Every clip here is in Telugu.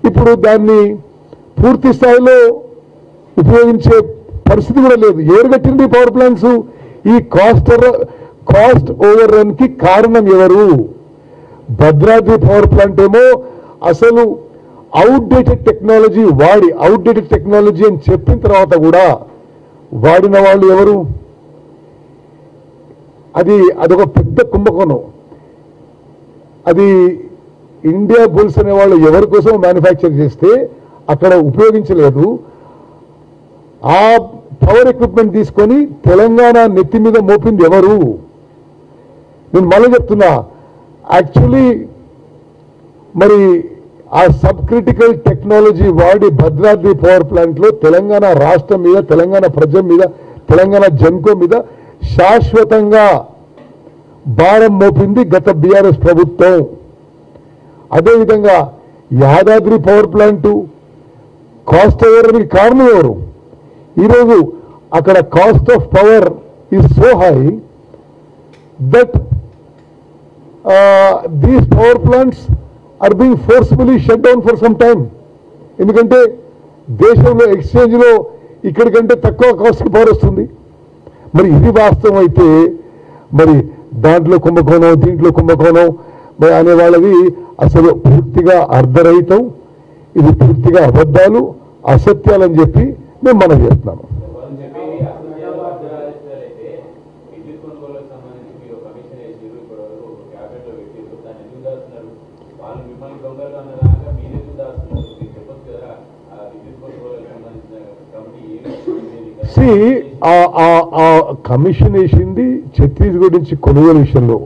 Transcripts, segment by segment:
ఇప్పుడు దాన్ని పూర్తి స్థాయిలో ఉపయోగించే పరిస్థితి కూడా లేదు. ఎవరు కట్టింది పవర్ ప్లాంట్స్? ఈ కాస్ట్ ఓవర్ రన్ కి కారణం ఎవరు? భద్రాద్రి పవర్ ప్లాంట్ ఏమో అసలు అవుట్డేటెడ్ టెక్నాలజీ వాడి, అవుట్డేటెడ్ టెక్నాలజీ అని చెప్పిన తర్వాత కూడా వాడిన వాళ్ళు ఎవరు? అదొక పెద్ద కుంభకోణం. అది ఇండియా బుల్స్ అనే వాళ్ళు ఎవరి కోసం మ్యానుఫ్యాక్చర్ చేస్తే అక్కడ ఉపయోగించలేదు. ఆ పవర్ ఎక్విప్మెంట్ తీసుకొని తెలంగాణ నెత్తి మీద మోపింది ఎవరు? నేను మళ్ళీ చెప్తున్నా, యాక్చువల్లీ మరి ఆ సబ్ క్రిటికల్ టెక్నాలజీ వాడి భద్రాద్రి పవర్ ప్లాంట్లో తెలంగాణ రాష్ట్రం మీద, తెలంగాణ ప్రజల మీద, తెలంగాణ జన్కో మీద శాశ్వతంగా భారం మోపింది గత బీఆర్ఎస్ ప్రభుత్వం. అదేవిధంగా యాదాద్రి పవర్ ప్లాంటు కాస్ట్ ఓవర్కి కారణం ఎవరు? ఈరోజు అక్కడ cost of power is so high that these power plants are being forcefully shut down for some time. ఎందుకంటే దేశంలో ఎక్స్చేంజ్లో ఇక్కడికంటే తక్కువ కాస్ట్కి పవర్ వస్తుంది. మరి ఇది వాస్తవం అయితే మరి దాంట్లో కుంభకోణం, దీంట్లో కుంభకోణం మరి అనే వాళ్ళది అసలు పూర్తిగా అర్ధరహితం. ఇది పూర్తిగా అబద్ధాలు, అసత్యాలని చెప్పి మేము మనం చేస్తున్నాము. ఆ కమిషన్ వేసింది ఛత్తీస్గఢ్ నుంచి కొనుగోలు విషయంలో.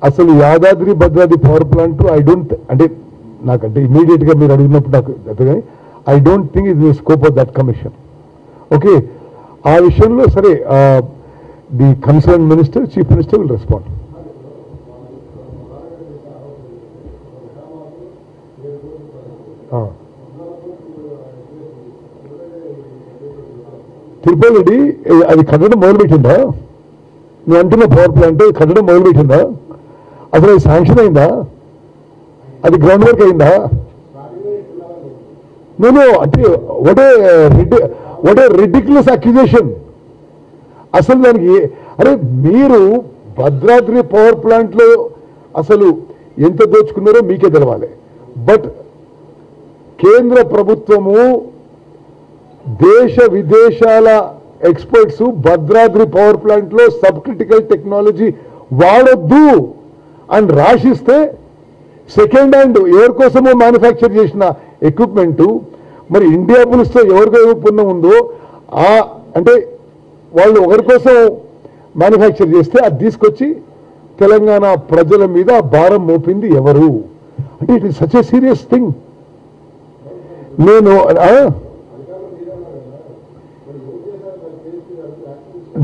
అసలు యాదాద్రి భద్రాద్రి పవర్ ప్లాంట్ అంటే నాకంటే ఇమీడియట్ గా మీరు అడిగినప్పుడు నాకు కానీ I don't think it the scope of that commission. Okay, ఆ విషయంలో సరే the concern minister, chief minister will respond. Tirupati Reddy అది కట్టడం మొదలుపెట్టిందా? నువ్వు అంటున్న పవర్ ప్లాంట్ కట్టడం మొదలుపెట్టిందా? అసలు అది శాంక్షన్ అయిందా? అది గ్రౌండ్ వర్క్ అయిందా? నేను అంటే వాట్ ఏ రిడిక్యులస్ అక్యుజేషన్. అసలు దానికి అరే మీరు భద్రాద్రి పవర్ ప్లాంట్లో అసలు ఎంత దోచుకున్నారో మీకే తెలవాలి. బట్ కేంద్ర ప్రభుత్వము, దేశ విదేశాల ఎక్స్పర్ట్స్ భద్రాద్రి పవర్ ప్లాంట్లో సబ్ క్రిటికల్ టెక్నాలజీ వాడొద్దు అని రాసిస్తే సెకండ్ హ్యాండ్ ఎవరి కోసమో మ్యానుఫ్యాక్చర్ చేసిన ఎక్విప్మెంటు మరి ఇండియా పులిస్తో ఎవరికో ఒప్పందం ఉందో అంటే వాళ్ళు ఒకరి కోసం మ్యానుఫ్యాక్చర్ చేస్తే అది తీసుకొచ్చి తెలంగాణ ప్రజల మీద భారం మోపింది ఎవరు? అంటే it is such a serious thing. నేను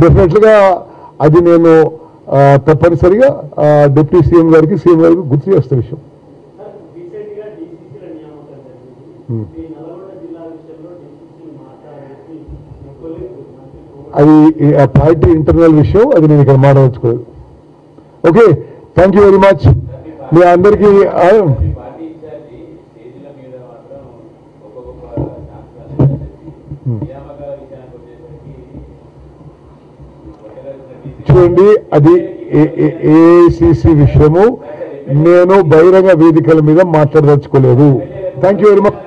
డెఫినెట్గా అది నేను తప్పనిసరిగా డిప్యూటీ సీఎం గారికి, సీఎం గారికి గుర్తు చేస్తే విషయం. అది పార్టీ ఇంటర్నల్ విషయం, అది నేను ఇక్కడ మాట్లాడచ్చుకోలేదు. Okay, thank you very much. మీ అందరికీ చూడండి, అది ఏఐసిసి విషయము. నేను బహిరంగ వేదికల మీద మాట్లాడదలుచుకోలేదు. Thank you very much.